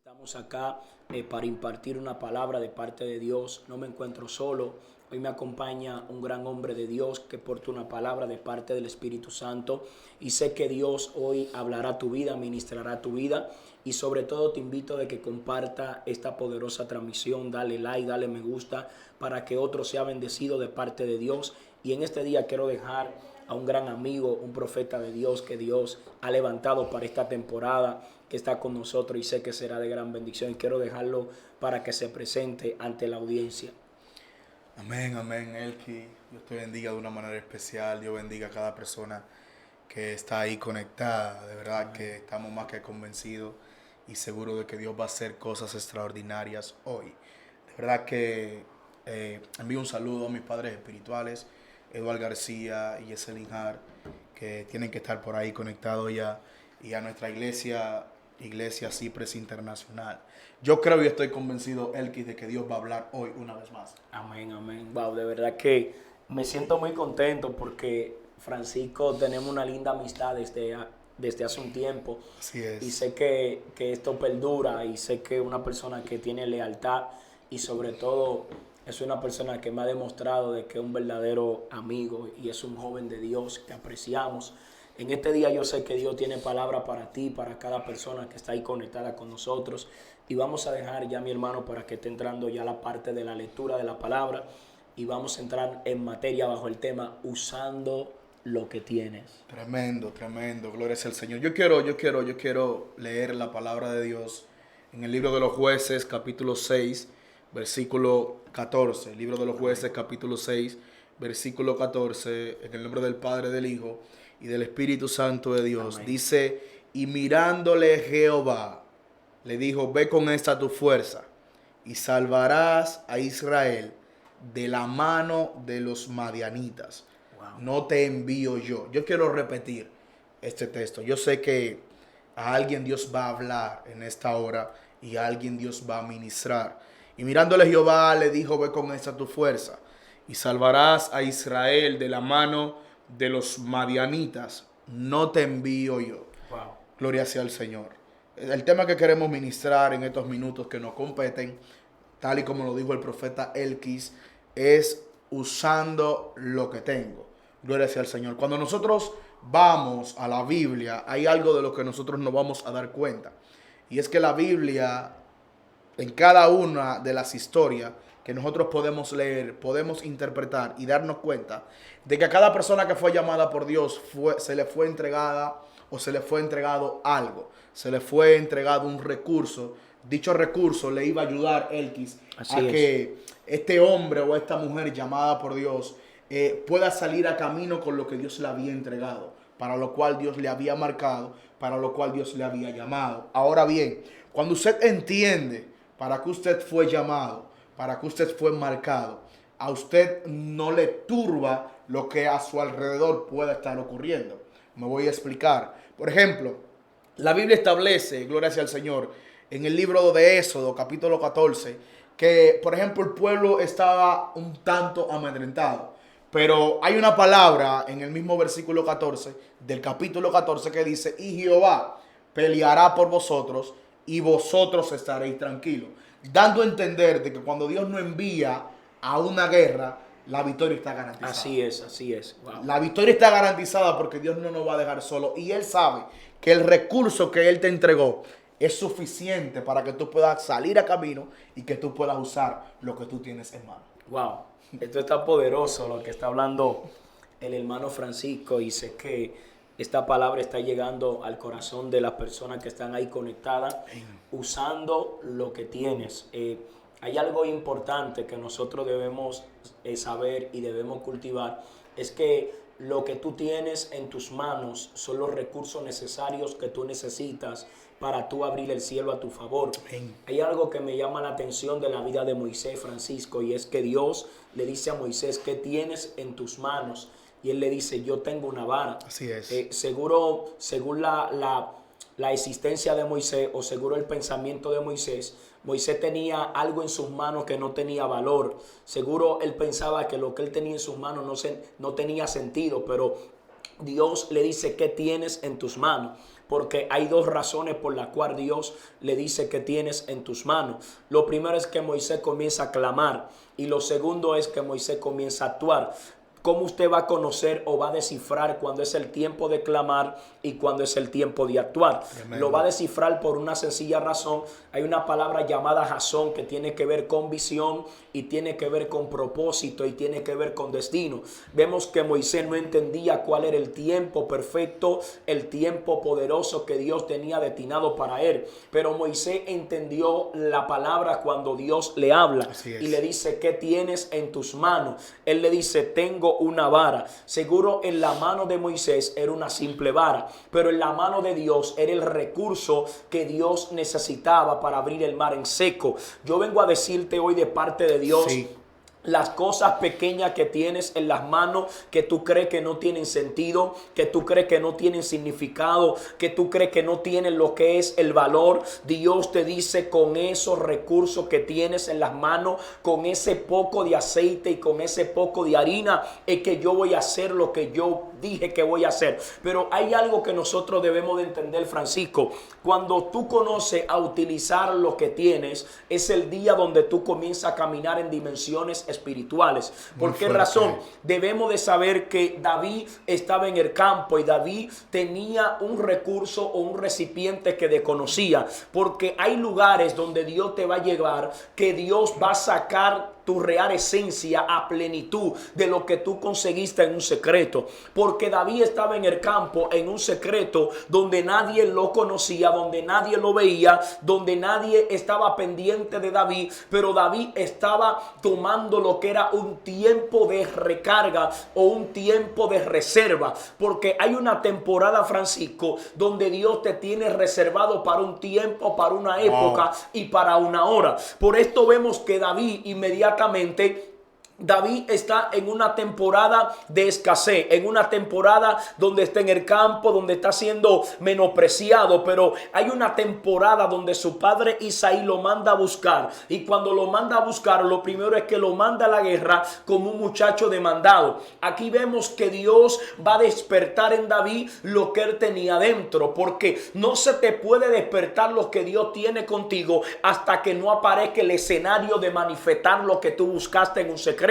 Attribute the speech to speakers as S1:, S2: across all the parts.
S1: Estamos acá para impartir una palabra de parte de Dios. No me encuentro solo. Hoy me acompaña un gran hombre de Dios que porta una palabra de parte del Espíritu Santo. Y sé que Dios hoy hablará tu vida, ministrará tu vida. Y sobre todo te invito a que comparta esta poderosa transmisión. Dale like, dale me gusta para que otro sea bendecido de parte de Dios. Y en este día quiero dejar a un gran amigo, un profeta de Dios que Dios ha levantado para esta temporada, que está con nosotros y sé que será de gran bendición. Y quiero dejarlo para que se presente ante la audiencia.
S2: Amén, amén, Elki. Dios te bendiga de una manera especial. Dios bendiga a cada persona que está ahí conectada. De verdad que estamos más que convencidos y seguros de que Dios va a hacer cosas extraordinarias hoy. De verdad que envío un saludo a mis padres espirituales, Eduardo García y Yeselin Har, que tienen que estar por ahí conectados ya, y a nuestra Iglesia Cipres Internacional. Yo creo y estoy convencido, Elkis, de que Dios va a hablar hoy una vez más.
S1: Amén, amén. Wow, de verdad que me siento muy contento porque Francisco tenemos una linda amistad desde hace un tiempo.
S2: Así es.
S1: Y sé que esto perdura y sé que es una persona que tiene lealtad y sobre todo es una persona que me ha demostrado de que es un verdadero amigo y es un joven de Dios que apreciamos. En este día yo sé que Dios tiene palabra para ti, para cada persona que está ahí conectada con nosotros. Y vamos a dejar ya, mi hermano, para que esté entrando ya la parte de la lectura de la palabra. Y vamos a entrar en materia bajo el tema usando lo que tienes.
S2: Tremendo, tremendo. Gloria sea al Señor. Yo quiero leer la palabra de Dios en el libro de los Jueces, capítulo 6, versículo 14. El libro de los Jueces, capítulo 6, versículo 14. En el nombre del Padre, del Hijo y del Espíritu Santo de Dios.
S1: Amén.
S2: Dice, y mirándole Jehová, le dijo, ve con esta tu fuerza y salvarás a Israel de la mano de los madianitas.
S1: Wow.
S2: No te envío yo. Yo quiero repetir este texto. Yo sé que a alguien Dios va a hablar en esta hora y a alguien Dios va a ministrar. Y mirándole Jehová le dijo, ve con esta tu fuerza y salvarás a Israel de la mano de los madianitas. No te envío yo.
S1: Wow.
S2: Gloria sea al Señor. El tema que queremos ministrar en estos minutos que nos competen, tal y como lo dijo el profeta Elkis, es usando lo que tengo. Gloria sea al Señor. Cuando nosotros vamos a la Biblia, hay algo de lo que nosotros nos vamos a dar cuenta. Y es que la Biblia, en cada una de las historias que nosotros podemos leer, podemos interpretar y darnos cuenta de que a cada persona que fue llamada por Dios se le fue entregada o se le fue entregado algo. Se le fue entregado un recurso. Dicho recurso le iba a ayudar Elkis a que este hombre o esta mujer llamada por Dios pueda salir a camino con lo que Dios le había entregado, para lo cual Dios le había marcado, para lo cual Dios le había llamado. Ahora bien, cuando usted entiende para qué usted fue llamado, para qué usted fue marcado, a usted no le turba lo que a su alrededor pueda estar ocurriendo. Me voy a explicar. Por ejemplo, la Biblia establece, gloria sea al Señor, en el libro de Éxodo, capítulo 14, que, por ejemplo, el pueblo estaba un tanto amedrentado. Pero hay una palabra en el mismo versículo 14 del capítulo 14 que dice, y Jehová peleará por vosotros y vosotros estaréis tranquilos. Dando a entender de que cuando Dios nos envía a una guerra, la victoria está garantizada.
S1: Así es, así es. Wow.
S2: La victoria está garantizada porque Dios no nos va a dejar solo. Y Él sabe que el recurso que Él te entregó es suficiente para que tú puedas salir a camino y que tú puedas usar lo que tú tienes en mano.
S1: Wow. Esto está poderoso lo que está hablando el hermano Francisco y sé que esta palabra está llegando al corazón de las personas que están ahí conectadas usando lo que tienes. Hay algo importante que nosotros debemos saber y debemos cultivar, es que lo que tú tienes en tus manos son los recursos necesarios que tú necesitas para tú abrir el cielo a tu favor. Hay algo que me llama la atención de la vida de Moisés, Francisco, y es que Dios le dice a Moisés, ¿qué tienes en tus manos? Y él le dice, yo tengo una vara.
S2: Así es.
S1: Según la existencia de Moisés o seguro el pensamiento de Moisés, Moisés tenía algo en sus manos que no tenía valor. Seguro él pensaba que lo que él tenía en sus manos no tenía sentido, pero Dios le dice, ¿qué tienes en tus manos? porque hay dos razones por las cuales Dios le dice que tienes en tus manos. Lo primero es que Moisés comienza a clamar y lo segundo es que Moisés comienza a actuar. ¿Cómo usted va a conocer o va a descifrar cuando es el tiempo de clamar y cuando es el tiempo de actuar? Tremendo. Lo va a descifrar por una sencilla razón. Hay una palabra llamada jazón que tiene que ver con visión y tiene que ver con propósito y tiene que ver con destino. Vemos que Moisés no entendía cuál era el tiempo perfecto, el tiempo poderoso que Dios tenía destinado para él. Pero Moisés entendió la palabra cuando Dios le habla y le dice, ¿qué tienes en tus manos? Él le dice, tengo una vara. Seguro en la mano de Moisés era una simple vara, pero en la mano de Dios era el recurso que Dios necesitaba para abrir el mar en seco. Yo vengo a decirte hoy de parte de Dios, sí, las cosas pequeñas que tienes en las manos, que tú crees que no tienen sentido, que tú crees que no tienen significado, que tú crees que no tienen lo que es el valor, Dios te dice, con esos recursos que tienes en las manos, con ese poco de aceite y con ese poco de harina, es que yo voy a hacer lo que yo dije que voy a hacer. Pero hay algo que nosotros debemos de entender, Francisco. Cuando tú conoces a utilizar lo que tienes, es el día donde tú comienzas a caminar en dimensiones espirituales. ¿Por qué razón? Debemos de saber que David estaba en el campo y David tenía un recurso o un recipiente que desconocía, porque hay lugares donde Dios te va a llevar, que Dios va a sacar tu real esencia a plenitud de lo que tú conseguiste en un secreto. Porque David estaba en el campo, en un secreto donde nadie lo conocía, donde nadie lo veía, donde nadie estaba pendiente de David, pero David estaba tomando lo que era un tiempo de recarga o un tiempo de reserva. Porque hay una temporada, Francisco, donde Dios te tiene reservado para un tiempo, para una época y para una hora. Por esto vemos que David inmediatamente David está en una temporada de escasez, en una temporada donde está en el campo, donde está siendo menospreciado, pero hay una temporada donde su padre Isaí lo manda a buscar, y cuando lo manda a buscar, lo primero es que lo manda a la guerra como un muchacho demandado. Aquí vemos que Dios va a despertar en David lo que él tenía dentro, porque no se te puede despertar lo que Dios tiene contigo hasta que no aparezca el escenario de manifestar lo que tú buscaste en un secreto.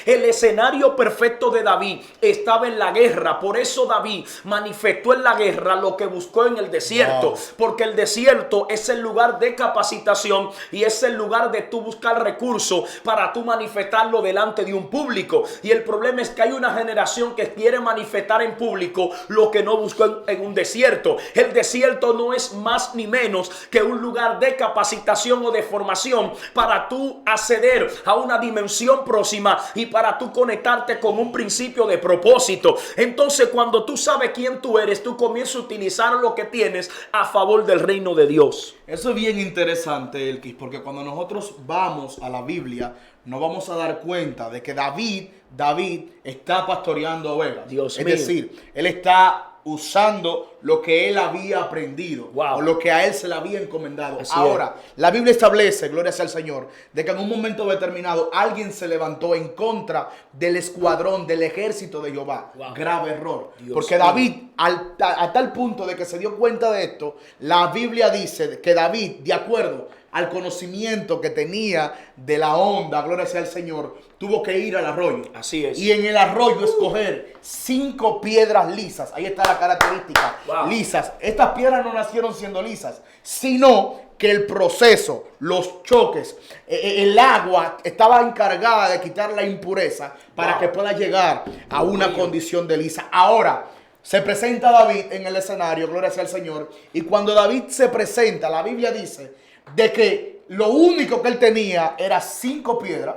S1: El escenario perfecto de David estaba en la guerra. Por eso David manifestó en la guerra lo que buscó en el desierto. Porque el desierto es el lugar de capacitación y es el lugar de tú buscar recursos para tú manifestarlo delante de un público. Y el problema es que hay una generación que quiere manifestar en público lo que no buscó en un desierto. El desierto no es más ni menos que un lugar de capacitación o de formación para tú acceder a una dimensión próxima y para tú conectarte con un principio de propósito. Entonces, cuando tú sabes quién tú eres, tú comienzas a utilizar lo que tienes a favor del reino de Dios.
S2: Eso es bien interesante, Elkis, porque cuando nosotros vamos a la Biblia, nos vamos a dar cuenta de que David está pastoreando ovejas.
S1: Dios
S2: mío.
S1: Es
S2: decir, él está usando lo que él había aprendido, o lo que a él se le había encomendado.
S1: Así
S2: Ahora, la Biblia establece, gloria sea al Señor, de que en un momento determinado alguien se levantó en contra del escuadrón, del ejército de Jehová. Grave error. Porque David, a tal punto de que se dio cuenta de esto, la Biblia dice que David, de acuerdo al conocimiento que tenía de la onda, gloria sea al Señor, tuvo que ir al arroyo.
S1: Así es.
S2: Y en el arroyo escoger 5 piedras lisas. Ahí está la característica. Lisas. Estas piedras no nacieron siendo lisas, sino que el proceso, los choques, el agua estaba encargada de quitar la impureza para que pueda llegar a una condición de lisa. Ahora, se presenta David en el escenario, gloria sea al Señor. Y cuando David se presenta, la Biblia dice de que lo único que él tenía era 5 piedras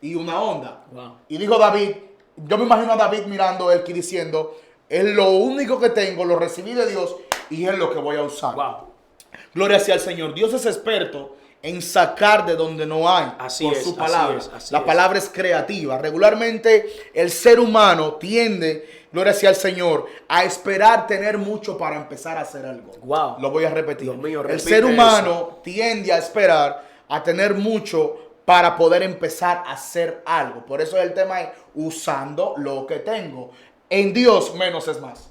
S2: y una onda. Y dijo David, yo me imagino a David mirando a él y diciendo, es lo único que tengo, lo recibí de Dios y es lo que voy a usar. Gloria sea al Señor. Dios es experto en sacar de donde no hay por su palabra. La palabra es creativa. Regularmente el ser humano tiende, gloria sea al Señor, a esperar tener mucho para empezar a hacer algo. Lo voy a repetir.
S1: Dios mío,
S2: el ser humano tiende a esperar a tener mucho para poder empezar a hacer algo. Por eso el tema es usando lo que tengo. En Dios menos es más.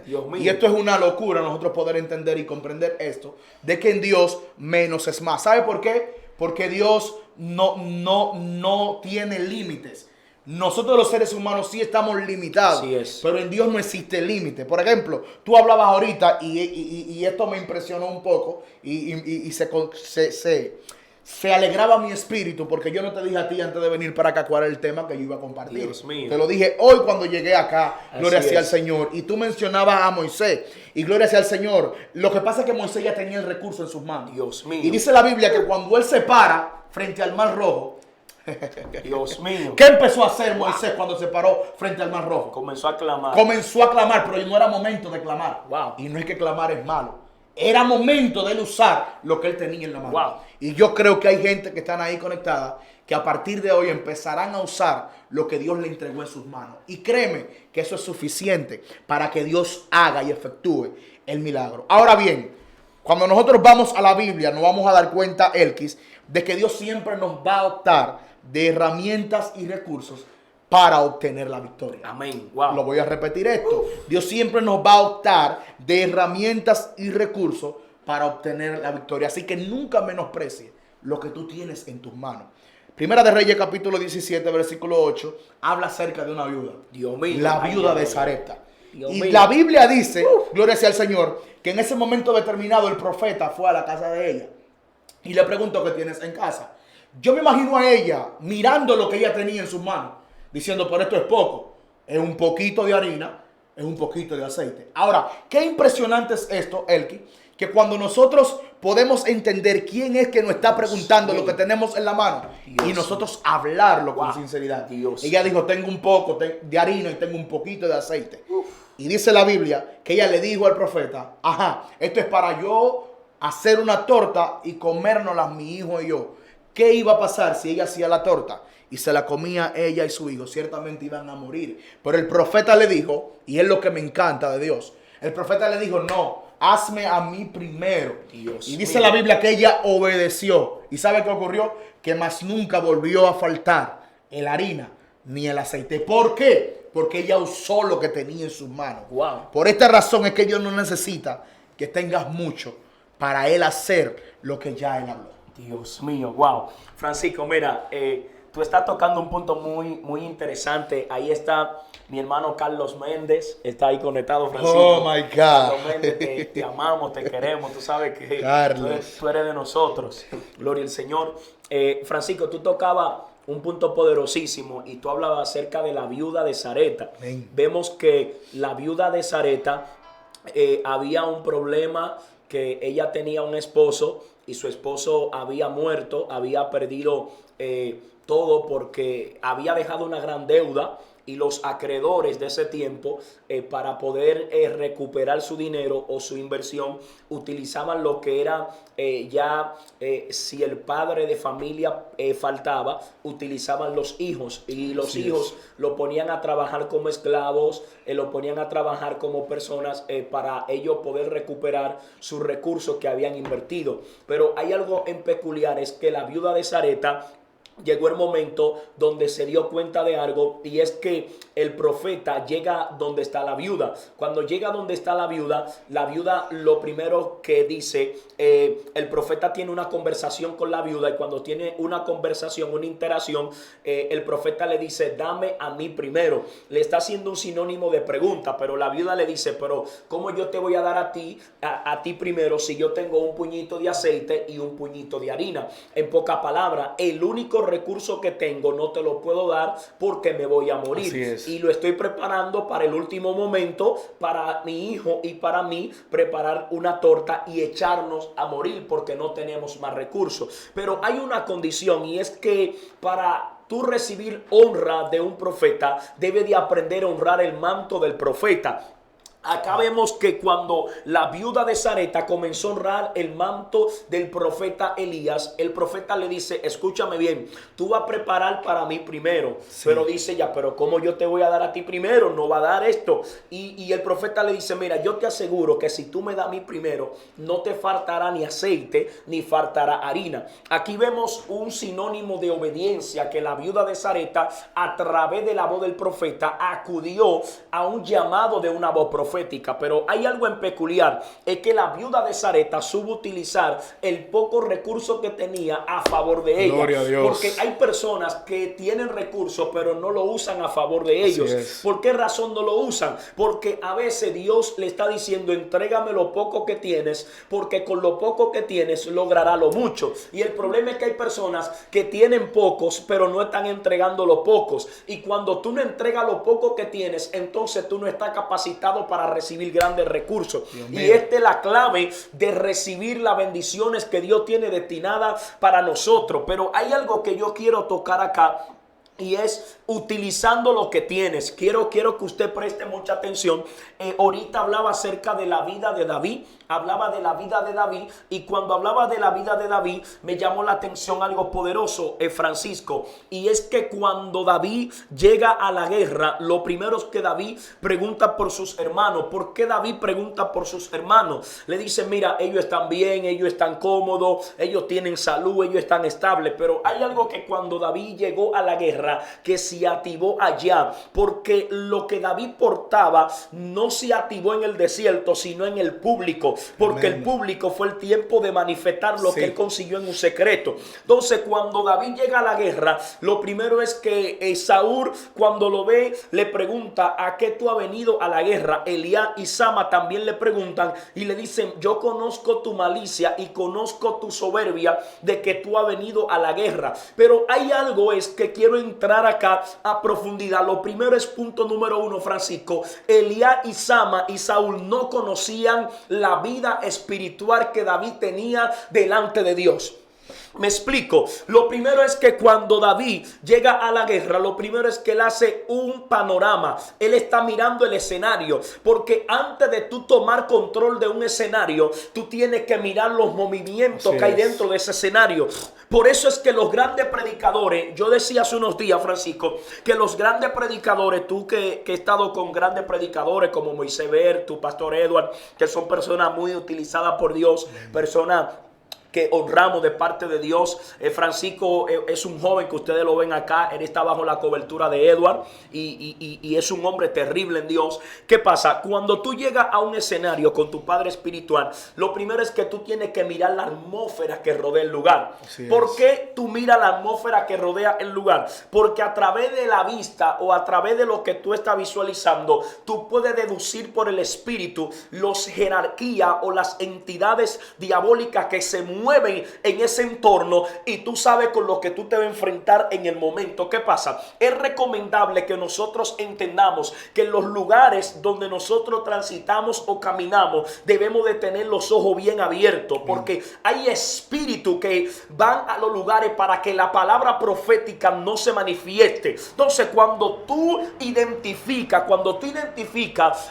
S1: Dios mío.
S2: Y esto es una locura, nosotros poder entender y comprender esto, de que en Dios menos es más. ¿Sabe por qué? Porque Dios no tiene límites. Nosotros los seres humanos sí estamos limitados,
S1: Así es.
S2: pero en Dios no existe límite. Por ejemplo, tú hablabas ahorita y esto me impresionó un poco y se alegraba mi espíritu, porque yo no te dije a ti antes de venir para acá cuál era el tema que yo iba a compartir.
S1: Dios mío.
S2: Te lo dije hoy cuando llegué acá, gloria
S1: Así
S2: sea al
S1: es.
S2: Señor. Y tú mencionabas a Moisés, y gloria sea al Señor. Lo que pasa es que Moisés ya tenía el recurso en sus manos.
S1: Dios mío.
S2: Y dice la Biblia que cuando él se para frente al Mar Rojo,
S1: Dios mío.
S2: ¿qué empezó a hacer Moisés cuando se paró frente al Mar Rojo?
S1: Comenzó a clamar.
S2: Comenzó a clamar, pero no era momento de clamar.
S1: Wow.
S2: Y no es que clamar es malo. Era momento de él usar lo que él tenía en la mano.
S1: Wow.
S2: Y yo creo que hay gente que están ahí conectada, que a partir de hoy empezarán a usar lo que Dios le entregó en sus manos. Y créeme que eso es suficiente para que Dios haga y efectúe el milagro. Ahora bien, cuando nosotros vamos a la Biblia, nos vamos a dar cuenta, Elkis, de que Dios siempre nos va a optar de herramientas y recursos para obtener la victoria.
S1: Amén. Wow.
S2: Lo voy a repetir esto. Dios siempre nos va a optar de herramientas y recursos para obtener la victoria. Así que nunca menosprecie lo que tú tienes en tus manos. Primera de Reyes, capítulo 17, versículo 8, habla acerca de una viuda.
S1: Dios mío.
S2: La
S1: Ay,
S2: viuda
S1: Dios
S2: de
S1: mío.
S2: Sarepta.
S1: Dios
S2: Y
S1: mío.
S2: la Biblia dice, gloria sea al Señor, que en ese momento determinado el profeta fue a la casa de ella y le preguntó qué tienes en casa. Yo me imagino a ella mirando lo que ella tenía en sus manos, diciendo, pero esto es poco, es un poquito de harina, es un poquito de aceite. Ahora, qué impresionante es esto, Elki, que cuando nosotros podemos entender quién es que nos está preguntando lo que tenemos en la mano y nosotros hablarlo con sinceridad.
S1: Dios.
S2: Ella dijo, tengo un poco de harina y tengo un poquito de aceite. Y dice la Biblia que ella le dijo al profeta, ajá, esto es para yo hacer una torta y comérnosla mi hijo y yo. ¿Qué iba a pasar si ella hacía la torta y se la comía ella y su hijo? Ciertamente iban a morir. Pero el profeta le dijo, y es lo que me encanta de Dios, el profeta le dijo, no, hazme a mí primero.
S1: Dios
S2: Y dice
S1: mío.
S2: la Biblia que ella obedeció. ¿Y sabe qué ocurrió? Que más nunca volvió a faltar el harina ni el aceite. ¿Por qué? Porque ella usó lo que tenía en sus manos.
S1: Wow.
S2: Por esta razón es que Dios no necesita que tengas mucho para Él hacer lo que ya Él habló.
S1: Dios mío, wow. Francisco, mira, tú estás tocando un punto muy interesante. Ahí está mi hermano Carlos Méndez, está ahí conectado, Francisco.
S2: Oh my God.
S1: Carlos Méndez, te amamos, te queremos, tú sabes que
S2: Carlos.
S1: tú eres de nosotros. Gloria al Señor. Francisco, tú tocabas un punto poderosísimo y tú hablabas acerca de la viuda de Sarepta.
S2: Amén.
S1: Vemos que la viuda de Sarepta había un problema, que ella tenía un esposo y su esposo había muerto, había perdido todo porque había dejado una gran deuda, y los acreedores de ese tiempo, para poder recuperar su dinero o su inversión, utilizaban lo que era si el padre de familia faltaba, utilizaban los hijos, y los hijos lo ponían a trabajar como esclavos, lo ponían a trabajar como personas para ellos poder recuperar sus recursos que habían invertido. Pero hay algo en peculiar, es que la viuda de Sarepta llegó el momento donde se dio cuenta de algo, y es que el profeta llega donde está la viuda. Cuando llega donde está la viuda lo primero que dice, el profeta tiene una conversación con la viuda, y cuando tiene una conversación, una interacción, el profeta le dice, dame a mí primero. Le está haciendo un sinónimo de pregunta, pero la viuda le dice, pero ¿cómo yo te voy a dar a ti primero si yo tengo un puñito de aceite y un puñito de harina? En pocas palabras, el único recurso que tengo no te lo puedo dar porque me voy a morir.
S2: Así es.
S1: Y lo estoy preparando para el último momento, para mi hijo y para mí, preparar una torta y echarnos a morir porque no tenemos más recursos. Pero hay una condición, y es que para tú recibir honra de un profeta, debe de aprender a honrar el manto del profeta. Acá vemos que cuando la viuda de Sarepta comenzó a honrar el manto del profeta Elías, el profeta le dice, escúchame bien, tú vas a preparar para mí primero. Sí. Pero dice ya, pero ¿cómo yo te voy a dar a ti primero? No va a dar esto. Y el profeta le dice, mira, yo te aseguro que si tú me das a mí primero, no te faltará ni aceite, ni faltará harina. Aquí vemos un sinónimo de obediencia, que la viuda de Sarepta, a través de la voz del profeta, acudió a un llamado de una voz profética. profética, pero hay algo en peculiar, es que la viuda de Sarepta supo utilizar el poco recurso que tenía a favor de ella.
S2: Gloria a Dios.
S1: Porque hay personas que tienen recursos, pero no lo usan a favor de ellos. ¿Por qué razón no lo usan? Porque a veces Dios le está diciendo, entrégame lo poco que tienes, porque con lo poco que tienes logrará lo mucho. Y el problema es que hay personas que tienen pocos, pero no están entregando los pocos. Y cuando tú no entregas lo poco que tienes, entonces tú no estás capacitado para recibir grandes recursos. Y esta es la clave de recibir las bendiciones que Dios tiene destinadas para nosotros. Pero hay algo que yo quiero tocar acá, y es utilizando lo que tienes. Quiero que usted preste mucha atención. Ahorita hablaba acerca de la vida de David. Hablaba de la vida de David. Y cuando hablaba de la vida de David, me llamó la atención algo poderoso, Francisco. Y es que cuando David llega a la guerra, lo primero es que David pregunta por sus hermanos. ¿Por qué David pregunta por sus hermanos? Le dice, mira, ellos están bien, ellos están cómodos, ellos tienen salud, ellos están estables. Pero hay algo que cuando David llegó a la guerra, que se activó allá, porque lo que David portaba no se activó en el desierto, sino en el público, porque el público fue el tiempo de manifestar lo que él consiguió en un secreto. Entonces, cuando David llega a la guerra, lo primero es que Saúl, cuando lo ve, le pregunta, ¿a qué tú has venido a la guerra? Eliab y Sama también le preguntan y le dicen, yo conozco tu malicia y conozco tu soberbia de que tú has venido a la guerra. Pero hay algo es que quiero entrar acá a profundidad. Lo primero es punto número 1, Francisco. Eliab y Sama y Saúl no conocían la vida espiritual que David tenía delante de Dios. Me explico. Lo primero es que cuando David llega a la guerra, lo primero es que él hace un panorama. Él está mirando el escenario, porque antes de tú tomar control de un escenario, tú tienes que mirar los movimientos que hay dentro de ese escenario. Por eso es que los grandes predicadores, yo decía hace unos días, Francisco, que los grandes predicadores, tú que he estado con grandes predicadores como Moisés Ver, tu pastor Edward, que son personas muy utilizadas por Dios, personas que honramos de parte de Dios. Francisco es un joven que ustedes lo ven acá. Él está bajo la cobertura de Edward y es un hombre terrible en Dios. ¿Qué pasa? Cuando tú llegas a un escenario con tu padre espiritual, lo primero es que tú tienes que mirar la atmósfera que rodea el lugar. ¿Por qué tú miras la atmósfera que rodea el lugar? Porque a través de la vista o a través de lo que tú estás visualizando, tú puedes deducir por el espíritu las jerarquías o las entidades diabólicas que se mueven en ese entorno, y tú sabes con lo que tú te vas a enfrentar en el momento. ¿Qué pasa? Es recomendable que nosotros entendamos que en los lugares donde nosotros transitamos o caminamos debemos de tener los ojos bien abiertos, porque hay espíritus que van a los lugares para que la palabra profética no se manifieste. Entonces, cuando tú identificas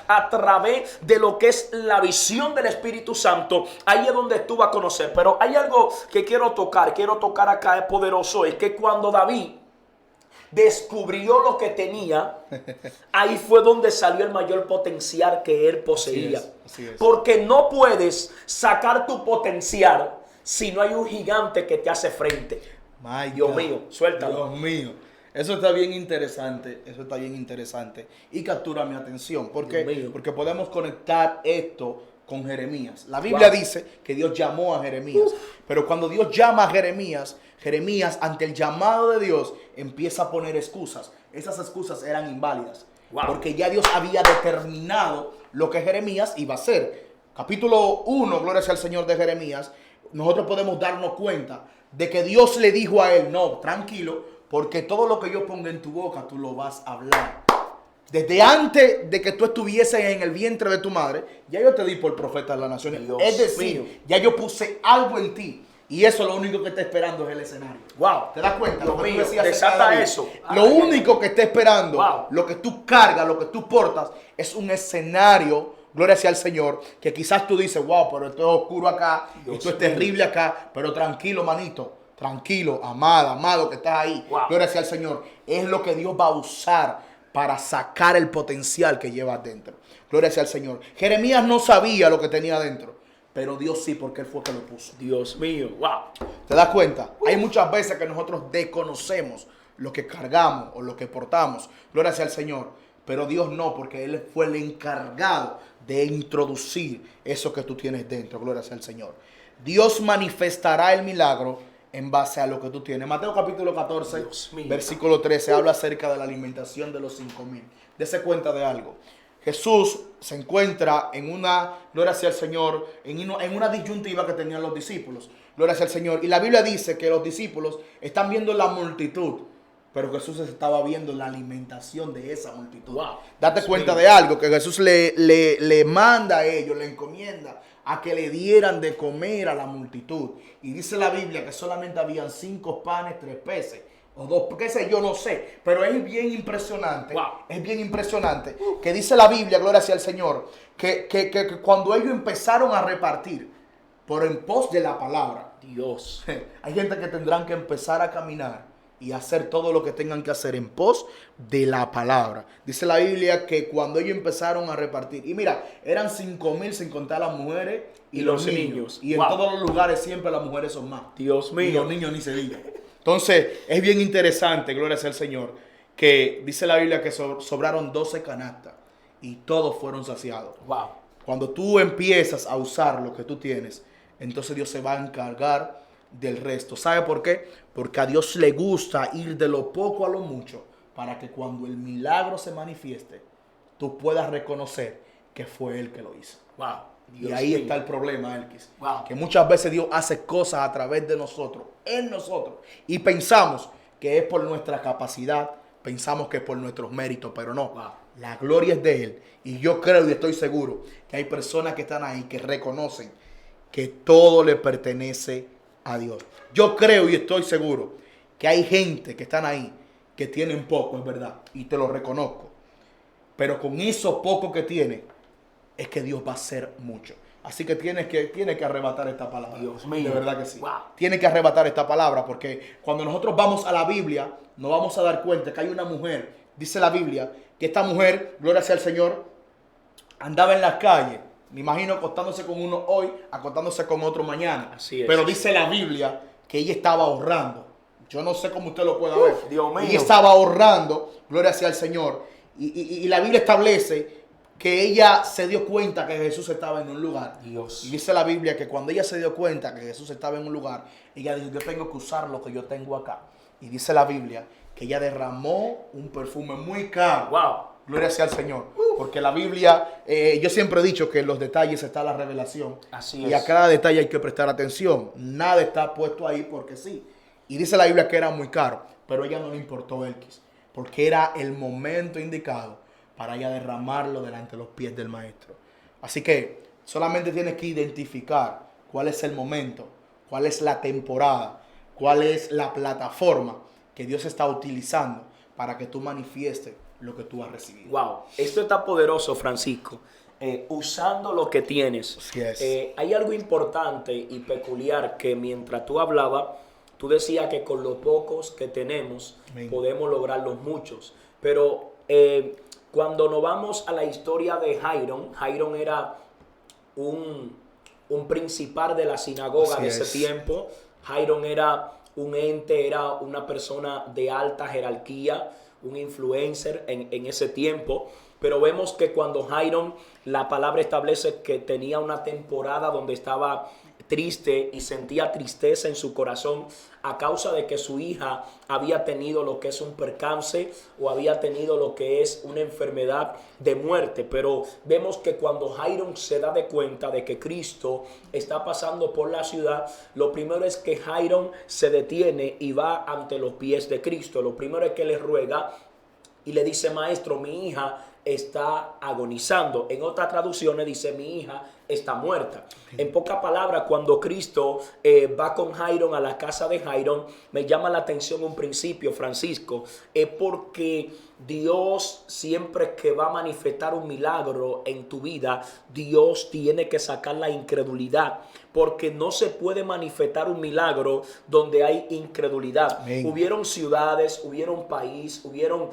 S1: a través de lo que es la visión del Espíritu Santo, ahí es donde tú vas a conocer. Pero hay algo que quiero tocar acá, es poderoso, es que cuando David descubrió lo que tenía, ahí fue donde salió el mayor potencial que él poseía. Así es. Porque no puedes sacar tu potencial si no hay un gigante que te hace frente. Dios mío, suéltalo.
S2: Dios mío. Eso está bien interesante, y captura mi atención. ¿Por qué? Porque podemos conectar esto con Jeremías. La Biblia dice que Dios llamó a Jeremías. Pero cuando Dios llama a Jeremías, ante el llamado de Dios empieza a poner excusas. Esas excusas eran inválidas. Porque ya Dios había determinado lo que Jeremías iba a hacer. Capítulo 1, gloria sea al Señor, de Jeremías. Nosotros podemos darnos cuenta de que Dios le dijo a él, no, tranquilo, porque todo lo que yo ponga en tu boca, tú lo vas a hablar. Desde antes de que tú estuvieses en el vientre de tu madre, ya yo te di por profeta de las naciones. Es decir, ya yo puse algo en ti. Y eso lo único que está esperando es el escenario. ¿Te das cuenta?
S1: Dios mío, desata eso.
S2: Lo único que está esperando, lo que tú cargas, lo que tú portas, es un escenario, gloria sea al Señor, que quizás tú dices, wow, pero esto es oscuro acá, esto es terrible acá, pero tranquilo, manito. Tranquilo, amado que estás ahí. Gloria sea al Señor. Es lo que Dios va a usar para sacar el potencial que lleva dentro. Gloria sea al Señor. Jeremías no sabía lo que tenía dentro, pero Dios sí, porque Él fue que lo puso.
S1: Dios mío,
S2: ¿Te das cuenta? Hay muchas veces que nosotros desconocemos lo que cargamos o lo que portamos. Gloria sea al Señor. Pero Dios no, porque Él fue el encargado de introducir eso que tú tienes dentro. Gloria sea al Señor. Dios manifestará el milagro en base a lo que tú tienes. Mateo capítulo 14, versículo 13, habla acerca de la alimentación de los 5,000. Dese cuenta de algo. Jesús se encuentra en una, gloria sea al Señor, en una disyuntiva que tenían los discípulos. Gloria sea al Señor. Y la Biblia dice que los discípulos están viendo la multitud, pero Jesús estaba viendo la alimentación de esa multitud.
S1: Wow.
S2: Date cuenta de algo, que Jesús le manda a ellos, le encomienda a que le dieran de comer a la multitud. Y dice la Biblia que solamente habían 5 panes, 3 peces. O 2, qué sé yo, no sé. Pero es bien impresionante.
S1: Wow.
S2: Es bien impresionante. Que dice la Biblia, gloria sea al Señor, que cuando ellos empezaron a repartir por en pos de la palabra.
S1: Dios.
S2: Hay gente que tendrán que empezar a caminar y hacer todo lo que tengan que hacer en pos de la palabra. Dice la Biblia que cuando ellos empezaron a repartir, y mira, eran 5,000 sin contar las mujeres y los niños. Y en todos los lugares siempre las mujeres son más.
S1: Dios mío.
S2: Y los niños ni se digan. Entonces, es bien interesante, gloria sea al Señor, que dice la Biblia que sobraron 12 canastas y todos fueron saciados.
S1: Wow.
S2: Cuando tú empiezas a usar lo que tú tienes, entonces Dios se va a encargar del resto. ¿Sabe por qué? Porque a Dios le gusta ir de lo poco a lo mucho, para que cuando el milagro se manifieste, tú puedas reconocer que fue Él que lo hizo.
S1: Wow.
S2: Y ahí está el problema, Elkis.
S1: Wow.
S2: Que muchas veces Dios hace cosas a través de nosotros, en nosotros. Y pensamos que es por nuestra capacidad, pensamos que es por nuestros méritos, pero no.
S1: Wow.
S2: La gloria es de Él. Y yo creo y estoy seguro que hay personas que están ahí que reconocen que todo le pertenece a Dios. Yo creo y estoy seguro que hay gente que están ahí que tienen poco, es verdad, y te lo reconozco. Pero con eso poco que tiene, es que Dios va a hacer mucho. Así que tiene que arrebatar esta palabra.
S1: Dios mío.
S2: De verdad que sí.
S1: Wow.
S2: Tiene que arrebatar esta palabra, porque cuando nosotros vamos a la Biblia, nos vamos a dar cuenta que hay una mujer, dice la Biblia, que esta mujer, gloria sea al Señor, andaba en las calles. Me imagino acostándose con uno hoy, acostándose con otro mañana.
S1: Así es.
S2: Pero dice la Biblia que ella estaba ahorrando. Yo no sé cómo usted lo pueda ver.
S1: Dios mío.
S2: Ella estaba ahorrando, gloria sea al Señor. Y la Biblia establece que ella se dio cuenta que Jesús estaba en un lugar.
S1: Dios.
S2: Y dice la Biblia que cuando ella se dio cuenta que Jesús estaba en un lugar, ella dijo, yo tengo que usar lo que yo tengo acá. Y dice la Biblia que ella derramó un perfume muy caro.
S1: Wow.
S2: Gloria sea al Señor. Porque la Biblia, yo siempre he dicho que en los detalles está la revelación.
S1: Así
S2: y
S1: es.
S2: a cada detalle hay que prestar atención. Nada está puesto ahí porque sí. Y dice la Biblia que era muy caro. Pero a ella no le importó Elkis. Porque era el momento indicado para ella derramarlo delante de los pies del Maestro. Así que solamente tienes que identificar cuál es el momento, cuál es la temporada, cuál es la plataforma que Dios está utilizando para que tú manifiestes lo que tú has recibido.
S1: Wow, esto está poderoso, Francisco. Usando lo que tienes.
S2: Así es.
S1: Hay algo importante y peculiar que mientras tú hablabas, tú decías que con los pocos que tenemos
S2: Amén.
S1: podemos lograr los muchos. Pero cuando nos vamos a la historia de Jairo era un principal de la sinagoga
S2: Así
S1: de
S2: es.
S1: ese tiempo. Jairo era un ente, era una persona de alta jerarquía, un influencer en ese tiempo. Pero vemos que cuando Jairo, la palabra establece que tenía una temporada donde estaba triste y sentía tristeza en su corazón a causa de que su hija había tenido lo que es un percance o había tenido lo que es una enfermedad de muerte. Pero vemos que cuando Jairo se da de cuenta de que Cristo está pasando por la ciudad, lo primero es que Jairo se detiene y va ante los pies de Cristo. Lo primero es que le ruega y le dice: maestro, mi hija está agonizando. En otras traducciones dice: mi hija está muerta. En pocas palabras, cuando Cristo va con Jairo a la casa de Jairo, me llama la atención un principio, Francisco, es porque Dios siempre que va a manifestar un milagro en tu vida, Dios tiene que sacar la incredulidad, porque no se puede manifestar un milagro donde hay incredulidad.
S2: Amén.
S1: Hubieron ciudades, hubieron país, hubieron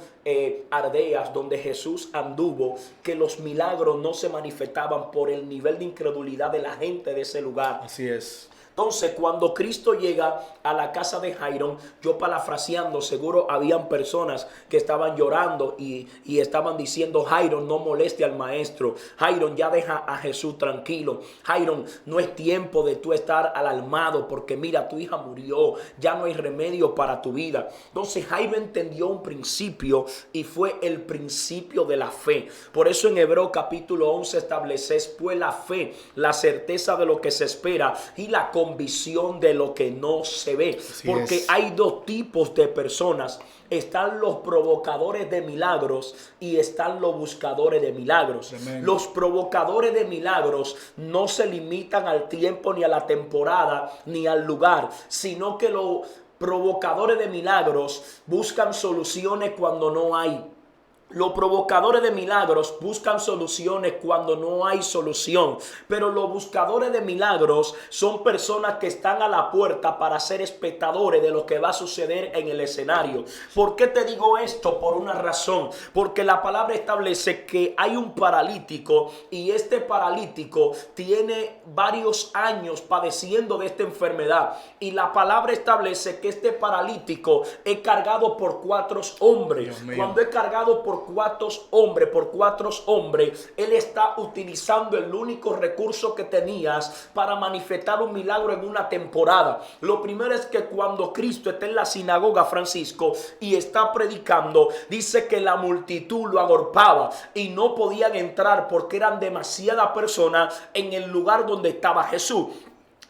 S1: aldeas donde Jesús anduvo, que los milagros no se manifestaban por el nivel de incredulidad de la gente de ese lugar.
S2: Así es.
S1: Entonces, cuando Cristo llega a la casa de Jairo, yo parafraseando, seguro habían personas que estaban llorando y estaban diciendo: Jairo, no moleste al maestro. Jairo, ya deja a Jesús tranquilo. Jairo, no es tiempo de tú estar alarmado, porque mira, tu hija murió, ya no hay remedio para tu vida. Entonces Jairo entendió un principio, y fue el principio de la fe. Por eso en Hebreos capítulo 11 establece: pues la fe, la certeza de lo que se espera y la convicción de lo que no se ve.
S2: Así
S1: porque
S2: es.
S1: hay dos tipos de personas: están los provocadores de milagros y están los buscadores de milagros.
S2: Tremendo.
S1: Los provocadores de milagros no se limitan al tiempo, ni a la temporada, ni al lugar, sino que los provocadores de milagros buscan soluciones cuando no hay. Los provocadores de milagros buscan soluciones cuando no hay solución. Pero los buscadores de milagros son personas que están a la puerta para ser espectadores de lo que va a suceder en el escenario. ¿Por qué te digo esto? Por una razón. Porque la palabra establece que hay un paralítico, y este paralítico tiene varios años padeciendo de esta enfermedad. Y la palabra establece que este paralítico es cargado por 4 hombres. Cuando es cargado por 4 hombres, él está utilizando el único recurso que tenías para manifestar un milagro en una temporada. Lo primero es que cuando Cristo está en la sinagoga, Francisco, y está predicando, dice que la multitud lo agolpaba y no podían entrar porque eran demasiadas personas en el lugar donde estaba Jesús.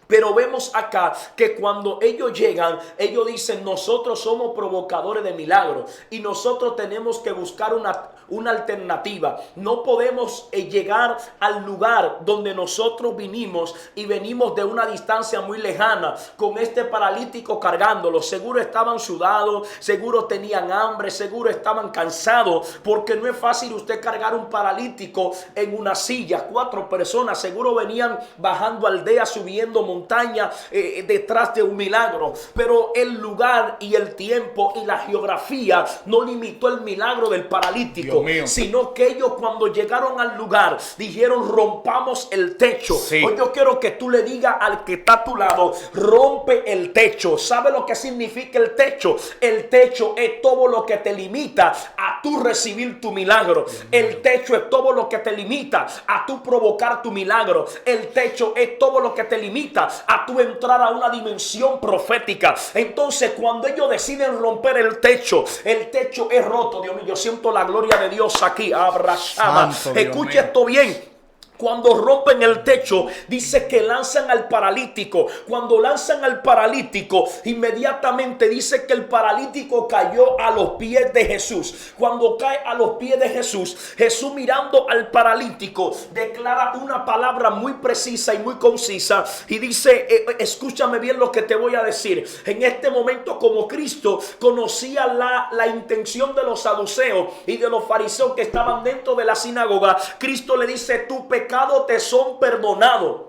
S1: Pero vemos acá que cuando ellos llegan, ellos dicen: nosotros somos provocadores de milagros y nosotros tenemos que buscar una alternativa. No podemos llegar al lugar donde nosotros vinimos, y venimos de una distancia muy lejana con este paralítico cargándolo. Seguro estaban sudados, seguro tenían hambre, seguro estaban cansados, porque no es fácil usted cargar un paralítico en una silla. 4 personas seguro venían bajando aldea, subiendo montaña detrás de un milagro. Pero el lugar y el tiempo y la geografía no limitó el milagro del paralítico, sino que ellos, cuando llegaron al lugar, dijeron: rompamos el techo.
S2: Sí.
S1: Hoy yo quiero que tú le digas al que está a tu lado: rompe el techo. ¿Sabe lo que significa el techo? El techo es todo lo que te limita a tú recibir tu milagro. El techo es todo lo que te limita a tú provocar tu milagro. El techo es todo lo que te limita a tú entrar a una dimensión profética. Entonces, cuando ellos deciden romper el techo es roto. Dios mío, yo siento la gloria de Dios aquí. Abraham, escucha esto bien. Cuando rompen el techo, dice que lanzan al paralítico. Cuando lanzan al paralítico, inmediatamente dice que el paralítico cayó a los pies de Jesús. Cuando cae a los pies de Jesús, Jesús, mirando al paralítico, declara una palabra muy precisa y muy concisa, y dice: escúchame bien lo que te voy a decir. En este momento, como Cristo conocía la intención de los saduceos y de los fariseos que estaban dentro de la sinagoga, Cristo le dice: tu pecado te son perdonados.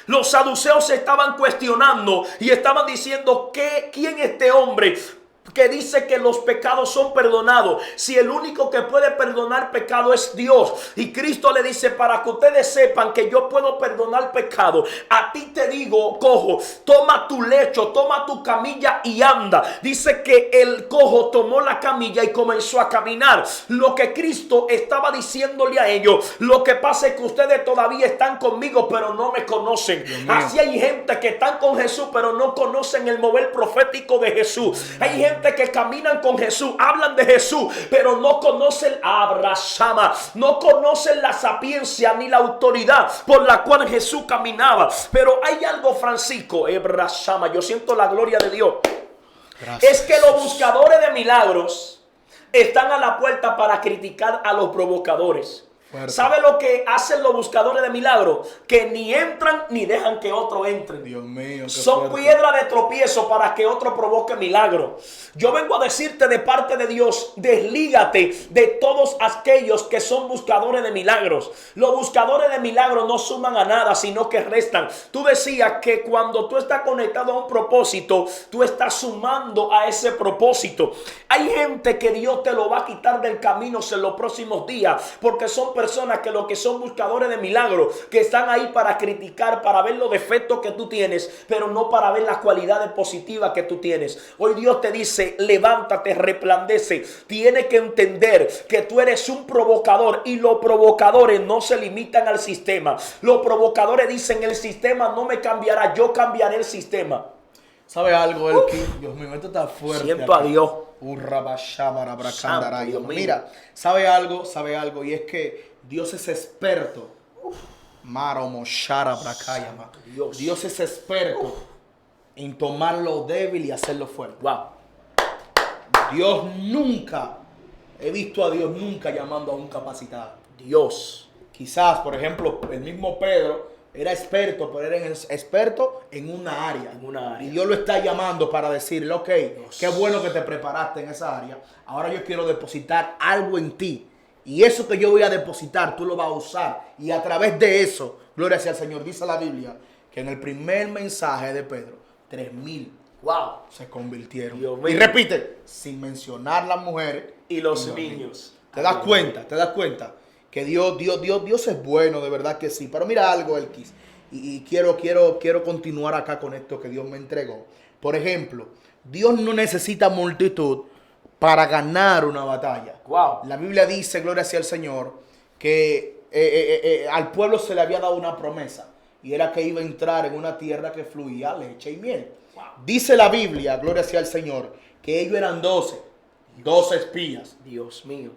S1: Los saduceos se estaban cuestionando y estaban diciendo: ¿quién es este hombre que dice que los pecados son perdonados, si el único que puede perdonar pecado es Dios? Y Cristo le dice: para que ustedes sepan que yo puedo perdonar pecado, a ti te digo, cojo, toma tu lecho, toma tu camilla y anda. Dice que el cojo tomó la camilla y comenzó a caminar. Lo que Cristo estaba diciéndole a ellos: lo que pasa es que ustedes todavía están conmigo, pero no me conocen. Así hay gente que están con Jesús, pero no conocen el mover profético de Jesús. Hay gente que caminan con Jesús, hablan de Jesús, pero no conocen a Abraham, no conocen la sapiencia ni la autoridad por la cual Jesús caminaba. Pero hay algo, Francisco, Abraham, yo siento la gloria de Dios. Gracias. Es que los buscadores de milagros están a la puerta para criticar a los provocadores. Fuerte. ¿Sabe lo que hacen los buscadores de milagros? Que ni entran ni dejan que otro entre.
S2: Dios mío,
S1: son piedras de tropiezo para que otro provoque milagro. Yo vengo a decirte de parte de Dios, deslígate de todos aquellos que son buscadores de milagros. Los buscadores de milagros no suman a nada, sino que restan. Tú decías que cuando tú estás conectado a un propósito, tú estás sumando a ese propósito. Hay gente que Dios te lo va a quitar del camino en los próximos días, porque son personas que lo que son buscadores de milagros, que están ahí para criticar, para ver los defectos que tú tienes, pero no para ver las cualidades positivas que tú tienes. Hoy Dios te dice, levántate, resplandece. Tienes que entender que tú eres un provocador, y los provocadores no se limitan al sistema. Los provocadores dicen, el sistema no me cambiará, yo cambiaré el sistema.
S2: ¿Sabe algo, Elkin? Dios mío, esto está fuerte.
S1: Siento a Dios.
S2: Santo, Dios mío. Mira, ¿sabe algo? Y es que Dios es experto. Dios es experto en tomar lo débil y hacerlo fuerte.
S1: Wow.
S2: Dios nunca, he visto a Dios nunca llamando a un capacitado.
S1: Dios.
S2: Quizás, por ejemplo, el mismo Pedro era experto, pero era experto en una área. Y Dios lo está llamando para decirle, ok, Dios, qué bueno que te preparaste en esa área. Ahora yo quiero depositar algo en ti. Y eso que yo voy a depositar, tú lo vas a usar. Y a través de eso, gloria sea al Señor, dice la Biblia, que en el primer mensaje de Pedro, 3,000 se convirtieron. Y repite, sin mencionar las mujeres
S1: y los niños.
S2: ¿Te das cuenta? ¿Te das cuenta? Que Dios es bueno, de verdad que sí. Pero mira algo, Elkis, y quiero continuar acá con esto que Dios me entregó. Por ejemplo, Dios no necesita multitud para ganar una batalla.
S1: Wow.
S2: La Biblia dice, gloria sea al Señor, que al pueblo se le había dado una promesa, y era que iba a entrar en una tierra que fluía leche y miel. Wow. Dice la Biblia, gloria sea al Señor, que ellos eran 12 espías.
S1: Dios mío.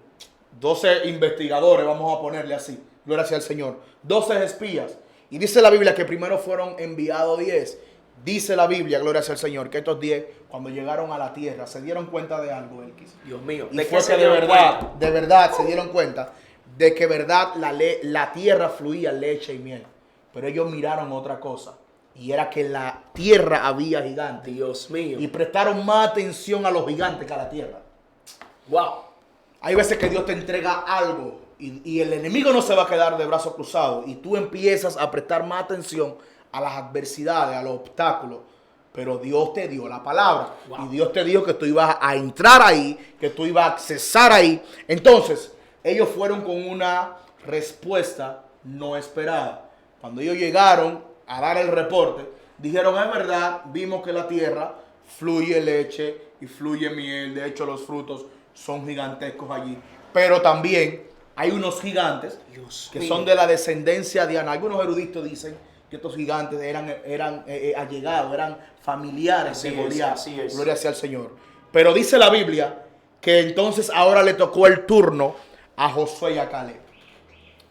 S2: 12 investigadores, vamos a ponerle así, gloria sea al Señor, 12 espías. Y dice la Biblia que primero fueron enviados 10. Dice la Biblia, gloria sea al Señor, que estos 10, cuando llegaron a la tierra, se dieron cuenta de algo, Elkis.
S1: Dios mío.
S2: Y fue que de verdad se dieron cuenta de que la tierra fluía leche y miel. Pero ellos miraron otra cosa, y era que en la tierra había gigantes.
S1: Dios mío.
S2: Y prestaron más atención a los gigantes que a la tierra.
S1: Wow.
S2: Hay veces que Dios te entrega algo y el enemigo no se va a quedar de brazos cruzados, y tú empiezas a prestar más atención a las adversidades, a los obstáculos. Pero Dios te dio la palabra. Wow. Y Dios te dijo que tú ibas a entrar ahí, que tú ibas a accesar ahí. Entonces, ellos fueron con una respuesta no esperada. Cuando ellos llegaron a dar el reporte, dijeron, es verdad, vimos que la tierra fluye leche y fluye miel. De hecho, los frutos son gigantescos allí. Pero también hay unos gigantes que son de la descendencia de Ana. Algunos eruditos dicen que estos gigantes eran allegados, eran familiares de Goliat. Gloria sea al Señor. Pero dice la Biblia que entonces ahora le tocó el turno a Josué y a Caleb.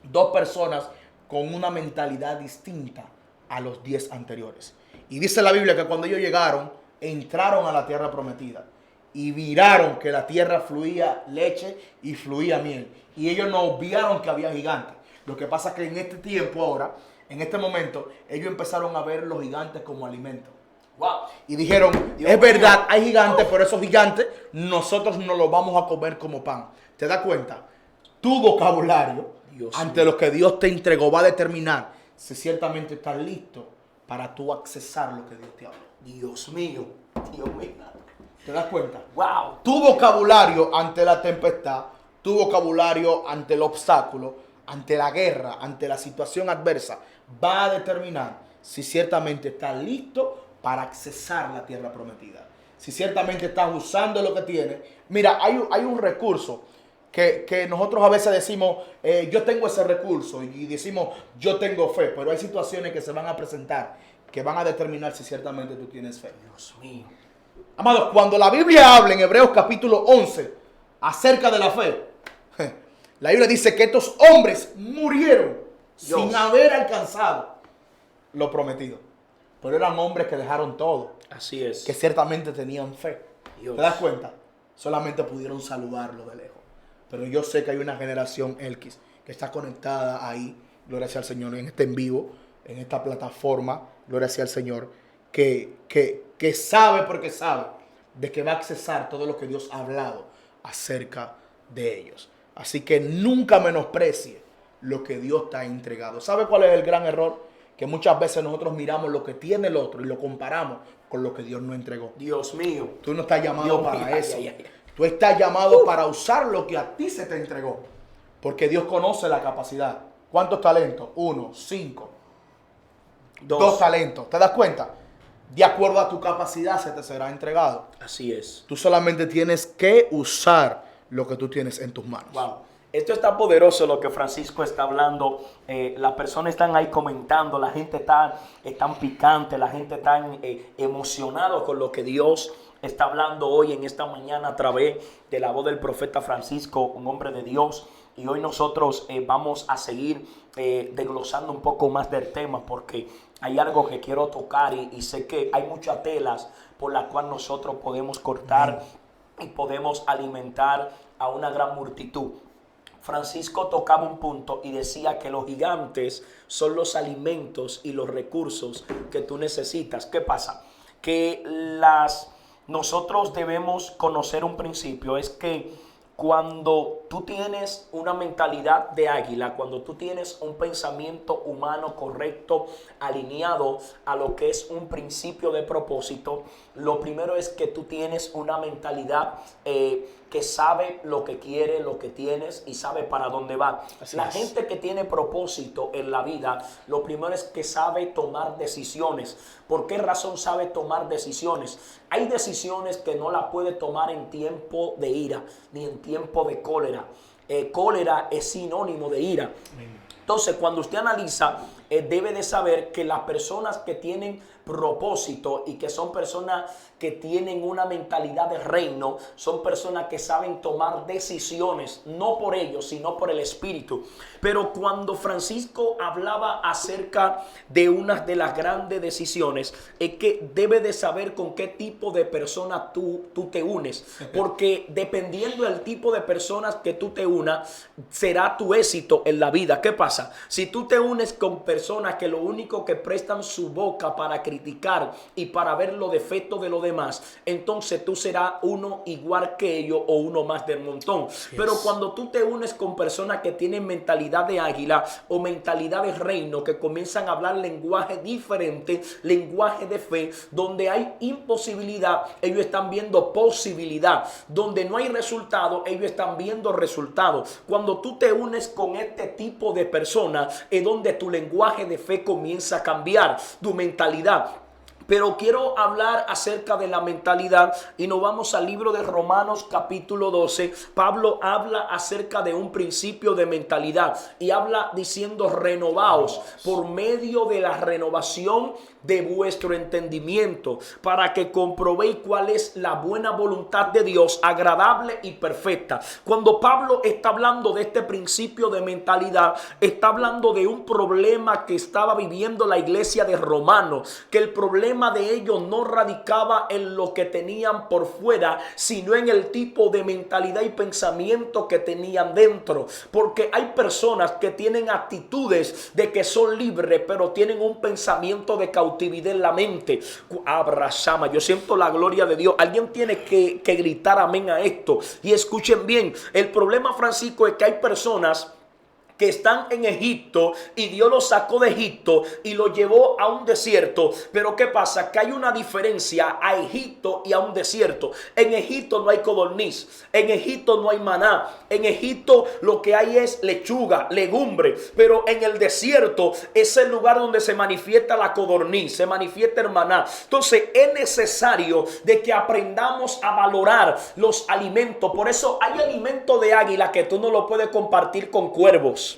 S2: 2 personas con una mentalidad distinta a los 10 anteriores. Y dice la Biblia que cuando ellos llegaron, entraron a la tierra prometida y miraron que la tierra fluía leche y fluía miel. Y ellos no obviaron que había gigantes. Lo que pasa es que en este tiempo ahora, en este momento, ellos empezaron a ver los gigantes como alimento. Wow. Y dijeron, es verdad, hay gigantes, pero esos gigantes nosotros no los vamos a comer como pan. ¿Te das cuenta? Tu vocabulario ante lo que Dios te entregó va a determinar si ciertamente estás listo para tú accesar lo que Dios te habla.
S1: Dios mío, Dios mío.
S2: ¿Te das cuenta?
S1: Wow.
S2: Tu vocabulario ante la tempestad, tu vocabulario ante el obstáculo, ante la guerra, ante la situación adversa, va a determinar si ciertamente estás listo para accesar la tierra prometida. Si ciertamente estás usando lo que tienes. Mira, hay un recurso que nosotros a veces decimos, yo tengo ese recurso, y decimos, yo tengo fe, pero hay situaciones que se van a presentar que van a determinar si ciertamente tú tienes fe.
S1: Dios mío.
S2: Amados, cuando la Biblia habla en Hebreos capítulo 11 acerca de la fe, la Biblia dice que estos hombres murieron sin haber alcanzado lo prometido. Pero eran hombres que dejaron todo.
S1: Así es.
S2: Que ciertamente tenían fe.
S1: Dios.
S2: ¿Te das cuenta? Solamente pudieron saludarlo de lejos. Pero yo sé que hay una generación Elkis que está conectada ahí, gloria sea al Señor, en este en vivo, en esta plataforma, gloria sea al Señor, que sabe porque sabe, de que va a accesar todo lo que Dios ha hablado acerca de ellos. Así que nunca menosprecie lo que Dios te ha entregado. ¿Sabe cuál es el gran error? Que muchas veces nosotros miramos lo que tiene el otro y lo comparamos con lo que Dios nos entregó.
S1: Dios mío.
S2: Tú no estás llamado
S1: Dios
S2: para
S1: mío,
S2: eso.
S1: ay, ay, ay.
S2: Tú estás llamado para usar lo que a ti se te entregó. Porque Dios conoce la capacidad. ¿Cuántos talentos? 1, 5. 2 talentos. ¿Te das cuenta? De acuerdo a tu capacidad se te será entregado.
S1: Así es.
S2: Tú solamente tienes que usar lo que tú tienes en tus manos.
S1: Wow. Esto está poderoso lo que Francisco está hablando. Las personas están ahí comentando, la gente está picante, la gente está emocionada con lo que Dios está hablando hoy en esta mañana a través de la voz del profeta Francisco, un hombre de Dios. Y hoy nosotros vamos a seguir desglosando un poco más del tema, porque hay algo que quiero tocar y sé que hay muchas telas por las cuales nosotros podemos cortar y podemos alimentar a una gran multitud. Francisco tocaba un punto y decía que los gigantes son los alimentos y los recursos que tú necesitas. ¿Qué pasa? Que nosotros debemos conocer un principio, es que cuando tú tienes una mentalidad de águila, cuando tú tienes un pensamiento humano correcto, alineado a lo que es un principio de propósito, lo primero es que tú tienes una mentalidad que sabe lo que quiere, lo que tienes y sabe para dónde va. La gente que tiene propósito en la vida, lo primero es que sabe tomar decisiones. ¿Por qué razón sabe tomar decisiones? Hay decisiones que no las puede tomar en tiempo de ira, ni en tiempo de cólera. Cólera es sinónimo de ira. Entonces, cuando usted analiza, debe de saber que las personas que tienen propósito y que son personas que tienen una mentalidad de reino, son personas que saben tomar decisiones, no por ellos, sino por el Espíritu. Pero cuando Francisco hablaba acerca de una de las grandes decisiones, es que debe de saber con qué tipo de persona tú te unes, porque dependiendo del tipo de personas que tú te unas, será tu éxito en la vida. ¿Qué pasa? Si tú te unes con personas que lo único que prestan su boca para criticar y para ver los defectos de los demás, entonces tú serás uno igual que ellos o uno más del montón. Pero cuando tú te unes con personas que tienen mentalidad de águila o mentalidad de reino, que comienzan a hablar lenguaje diferente, lenguaje de fe, donde hay imposibilidad, ellos están viendo posibilidad. Donde no hay resultado, ellos están viendo resultados. Cuando tú te unes con este tipo de personas, es donde tu lenguaje de fe comienza a cambiar, tu mentalidad. Pero quiero hablar acerca de la mentalidad y nos vamos al libro de Romanos capítulo 12. Pablo habla acerca de un principio de mentalidad y habla diciendo: renovaos por medio de la renovación de vuestro entendimiento, para que comprobéis cuál es la buena voluntad de Dios, agradable y perfecta. Cuando Pablo está hablando de este principio de mentalidad, está hablando de un problema que estaba viviendo la iglesia de Romanos, que el problema de ellos no radicaba en lo que tenían por fuera, sino en el tipo de mentalidad y pensamiento que tenían dentro. Porque hay personas que tienen actitudes de que son libres, pero tienen un pensamiento de cautividad en la mente. Abrazama, yo siento la gloria de Dios. Alguien tiene que gritar amén a esto. Y escuchen bien, el problema, Francisco, es que hay personas que están en Egipto y Dios los sacó de Egipto y los llevó a un desierto. Pero ¿qué pasa? Que hay una diferencia a Egipto y a un desierto. En Egipto no hay codorniz, en Egipto no hay maná, en Egipto lo que hay es lechuga, legumbre. Pero en el desierto es el lugar donde se manifiesta la codorniz, se manifiesta el maná. Entonces es necesario de que aprendamos a valorar los alimentos. Por eso hay alimento de águila que tú no lo puedes compartir con cuervos.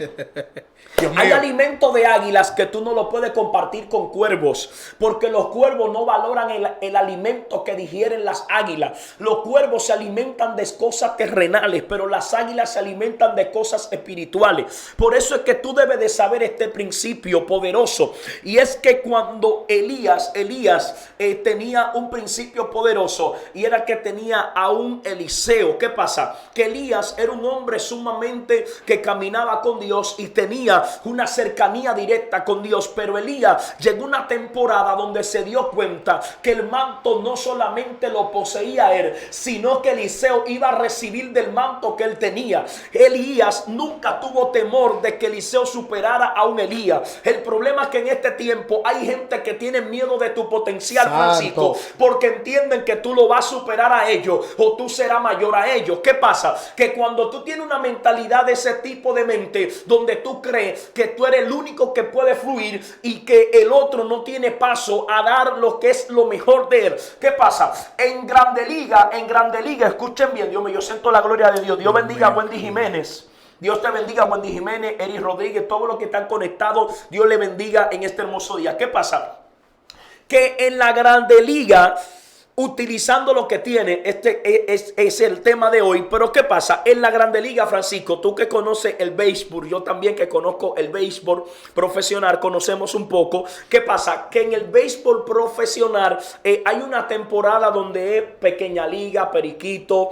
S1: Hay alimentos de águilas que tú no lo puedes compartir con cuervos, porque los cuervos no valoran el alimento que digieren las águilas. Los cuervos se alimentan de cosas terrenales, pero las águilas se alimentan de cosas espirituales. Por eso es que tú debes de saber este principio poderoso, y es que cuando Elías tenía un principio poderoso, y era que tenía a un Eliseo. ¿Qué pasa? Que Elías era un hombre sumamente que caminaba con Dios y tenía una cercanía directa con Dios. Pero Elías llegó una temporada donde se dio cuenta que el manto no solamente lo poseía él, sino que Eliseo iba a recibir del manto que él tenía. Elías nunca tuvo temor de que Eliseo superara a un Elías. El problema es que en este tiempo hay gente que tiene miedo de tu potencial, Francisco, porque entienden que tú lo vas a superar a ellos o tú serás mayor a ellos. ¿Qué pasa? Que cuando tú tienes una mentalidad de ese tipo de mente, donde tú crees que tú eres el único que puede fluir y que el otro no tiene paso a dar lo que es lo mejor de él. ¿Qué pasa? En Grande Liga, escuchen bien, Dios mío, yo siento la gloria de Dios. Dios bendiga a Wendy Jiménez. Dios te bendiga, Wendy Jiménez, Eri Rodríguez, todos los que están conectados. Dios le bendiga en este hermoso día. ¿Qué pasa? Que en la Grande Liga, utilizando lo que tiene, este es el tema de hoy. Pero ¿qué pasa? En la Grande Liga, Francisco, tú que conoces el béisbol, yo también que conozco el béisbol profesional, conocemos un poco. ¿Qué pasa? Que en el béisbol profesional hay una temporada donde es pequeña liga, periquito,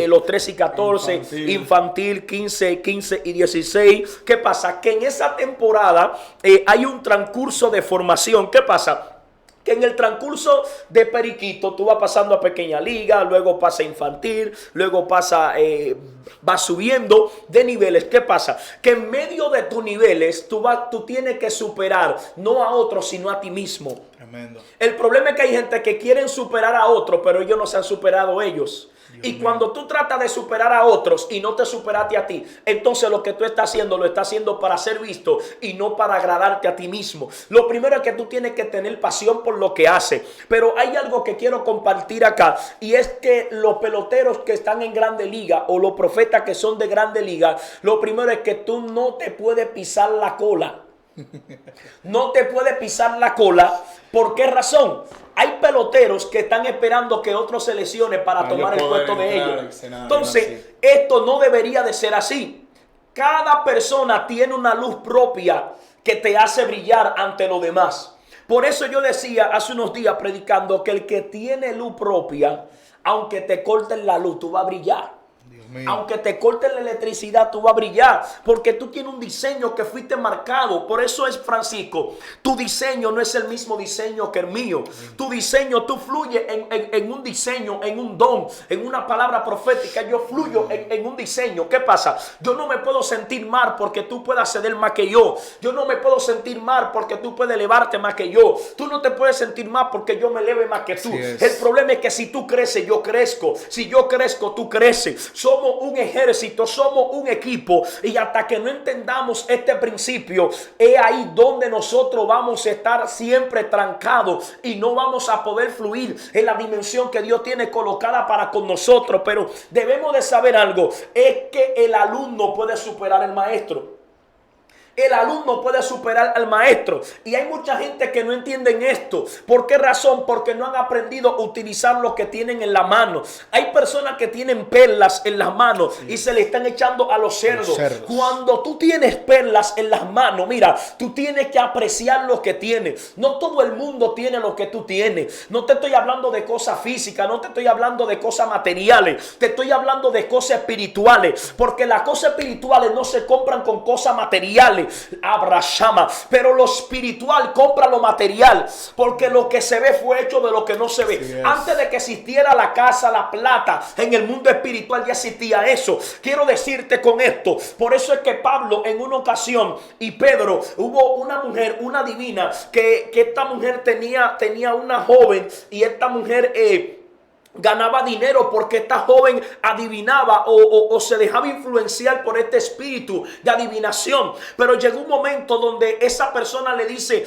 S1: los 13 y 14, infantil 15 y 16. ¿Qué pasa? Que en esa temporada hay un transcurso de formación. ¿Qué pasa? Que en el transcurso de periquito tú vas pasando a pequeña liga, luego pasa a infantil, luego pasa, va subiendo de niveles. ¿Qué pasa? Que en medio de tus niveles tú tienes que superar no a otros sino a ti mismo. Tremendo. El problema es que hay gente que quieren superar a otros, pero ellos no se han superado ellos. Y cuando tú tratas de superar a otros y no te superaste a ti, entonces lo que tú estás haciendo, lo estás haciendo para ser visto y no para agradarte a ti mismo. Lo primero es que tú tienes que tener pasión por lo que haces. Pero hay algo que quiero compartir acá, y es que los peloteros que están en Grande Liga o los profetas que son de Grande Liga, lo primero es que tú no te puedes pisar la cola. No te puedes pisar la cola. ¿Por qué razón? Hay peloteros que están esperando que otros se lesione para tomar el puesto de ellos. Entonces, esto no debería de ser así. Cada persona tiene una luz propia que te hace brillar ante los demás. Por eso yo decía hace unos días predicando que el que tiene luz propia, aunque te corten la luz, tú vas a brillar. Aunque te corten la electricidad, tú vas a brillar, porque tú tienes un diseño que fuiste marcado. Por eso es, Francisco, tu diseño no es el mismo diseño que el mío. Tu diseño, tú fluyes en un diseño, en un don, en una palabra profética. Yo fluyo en un diseño. ¿Qué pasa? Yo no me puedo sentir mal porque tú puedas ceder más que yo. Yo no me puedo sentir mal porque tú puedes elevarte más que yo. Tú no te puedes sentir mal porque yo me eleve más que tú. El problema es que si tú creces, yo crezco. Si yo crezco, tú creces. Somos un ejército, somos un equipo, y hasta que no entendamos este principio, es ahí donde nosotros vamos a estar siempre trancados y no vamos a poder fluir en la dimensión que Dios tiene colocada para con nosotros. Pero debemos de saber algo, es que el alumno puede superar al maestro. El alumno puede superar al maestro. Y hay mucha gente que no entienden esto. ¿Por qué razón? Porque no han aprendido a utilizar lo que tienen en la mano. Hay personas que tienen perlas en las manos y se le están echando a los cerdos. Cuando tú tienes perlas en las manos, mira, tú tienes que apreciar lo que tienes. No todo el mundo tiene lo que tú tienes. No te estoy hablando de cosas físicas, no te estoy hablando de cosas materiales. Te estoy hablando de cosas espirituales. Porque las cosas espirituales no se compran con cosas materiales. Abrahama, pero lo espiritual compra lo material, porque lo que se ve fue hecho de lo que no se ve. Antes de que existiera la casa, la plata, en el mundo espiritual ya existía eso. Quiero decirte con esto, por eso es que Pablo en una ocasión y Pedro, hubo una mujer, una divina, que esta mujer tenía una joven, y esta mujer ganaba dinero porque esta joven adivinaba o se dejaba influenciar por este espíritu de adivinación. Pero llegó un momento donde esa persona le dice,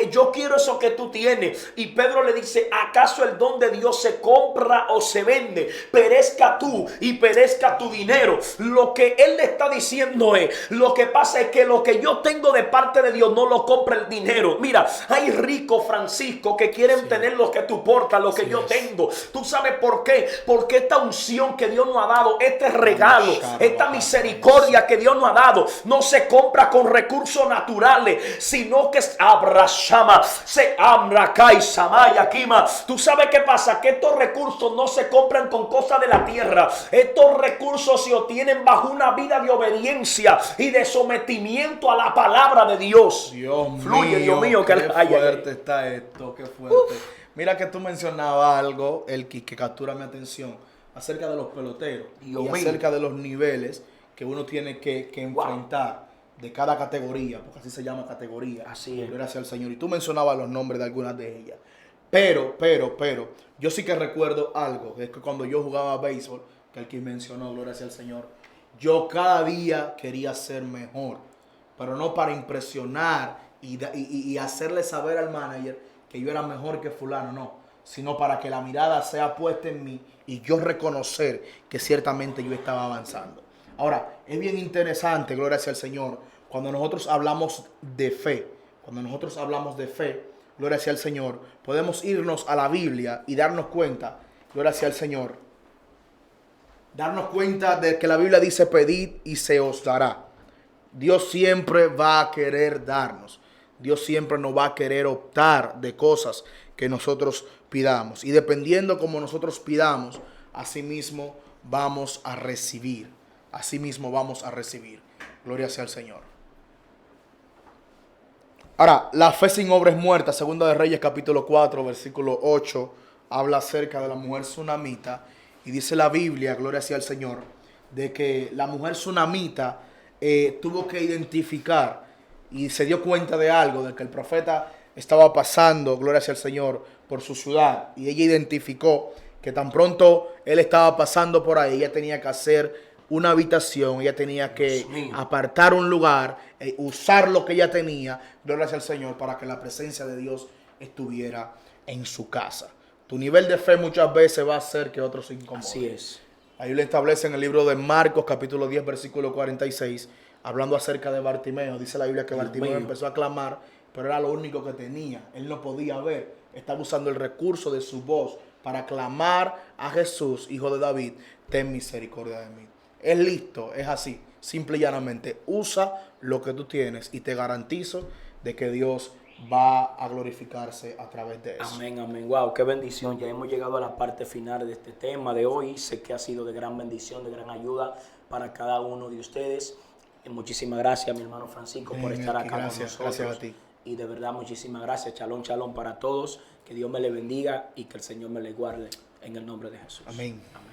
S1: yo quiero eso que tú tienes. Y Pedro le dice, ¿acaso el don de Dios se compra o se vende? Perezca tú y perezca tu dinero. Lo que él le está diciendo es, lo que pasa es que lo que yo tengo de parte de Dios no lo compra el dinero. Mira, hay ricos, Francisco, que quieren tener lo que tú portas, lo que yo tengo. Tú sabes sabe por qué. Porque esta unción que Dios nos ha dado, este regalo, esta misericordia que Dios nos ha dado, no se compra con recursos naturales, sino que abrashama, se amrakai, samaya, kima. Tú sabes qué pasa, que estos recursos no se compran con cosas de la tierra. Estos recursos se obtienen bajo una vida de obediencia y de sometimiento a la palabra de Dios. Fluye, Dios mío, que
S2: qué fuerte está esto, qué fuerte. Mira que tú mencionabas algo, el que captura mi atención, acerca de los peloteros y acerca de los niveles que uno tiene que enfrentar de cada categoría, porque así se llama categoría.
S1: Así es.
S2: Gracias al Señor. Y tú mencionabas los nombres de algunas de ellas. Pero, yo sí que recuerdo algo, que es que cuando yo jugaba béisbol, que el que mencionó, gloria sea al Señor, yo cada día quería ser mejor, pero no para impresionar y hacerle saber al manager que yo era mejor que fulano, no, sino para que la mirada sea puesta en mí y yo reconocer que ciertamente yo estaba avanzando. Ahora, es bien interesante, gloria sea al Señor, cuando nosotros hablamos de fe, gloria sea al Señor, podemos irnos a la Biblia y darnos cuenta, gloria sea al Señor, darnos cuenta de que la Biblia dice: pedid y se os dará. Dios siempre va a querer darnos. Dios siempre nos va a querer optar de cosas que nosotros pidamos. Y dependiendo como nosotros pidamos, así mismo vamos a recibir. Así mismo vamos a recibir. Gloria sea al Señor. Ahora, la fe sin obra es muerta. Segunda de Reyes capítulo 4, versículo 8, habla acerca de la mujer tsunamita. Y dice la Biblia, gloria sea al Señor, de que la mujer tsunamita tuvo que identificar y se dio cuenta de algo, de que el profeta estaba pasando, gloria sea al Señor, por su ciudad. Y ella identificó que tan pronto él estaba pasando por ahí, ella tenía que hacer una habitación, ella tenía que apartar un lugar, usar lo que ella tenía, gloria sea al Señor, para que la presencia de Dios estuviera en su casa. Tu nivel de fe muchas veces va a hacer que otros se incomoden.
S1: Así es.
S2: Ahí lo establece en el libro de Marcos, capítulo 10, versículo 46, hablando acerca de Bartimeo. Dice la Biblia que Bartimeo empezó a clamar, pero era lo único que tenía. Él no podía ver. Estaba usando el recurso de su voz para clamar a Jesús, hijo de David: ten misericordia de mí. Es listo, es así. Simple y llanamente, usa lo que tú tienes y te garantizo de que Dios va a glorificarse a través de eso.
S1: Amén, amén. Wow, qué bendición. Ya hemos llegado a la parte final de este tema de hoy. Sé que ha sido de gran bendición, de gran ayuda para cada uno de ustedes. Muchísimas gracias, mi hermano Francisco, por estar acá con nosotros.
S2: Gracias a ti.
S1: Y de verdad, muchísimas gracias. Shalom, shalom para todos. Que Dios me le bendiga y que el Señor me le guarde en el nombre de Jesús.
S2: Amén.
S1: Amén.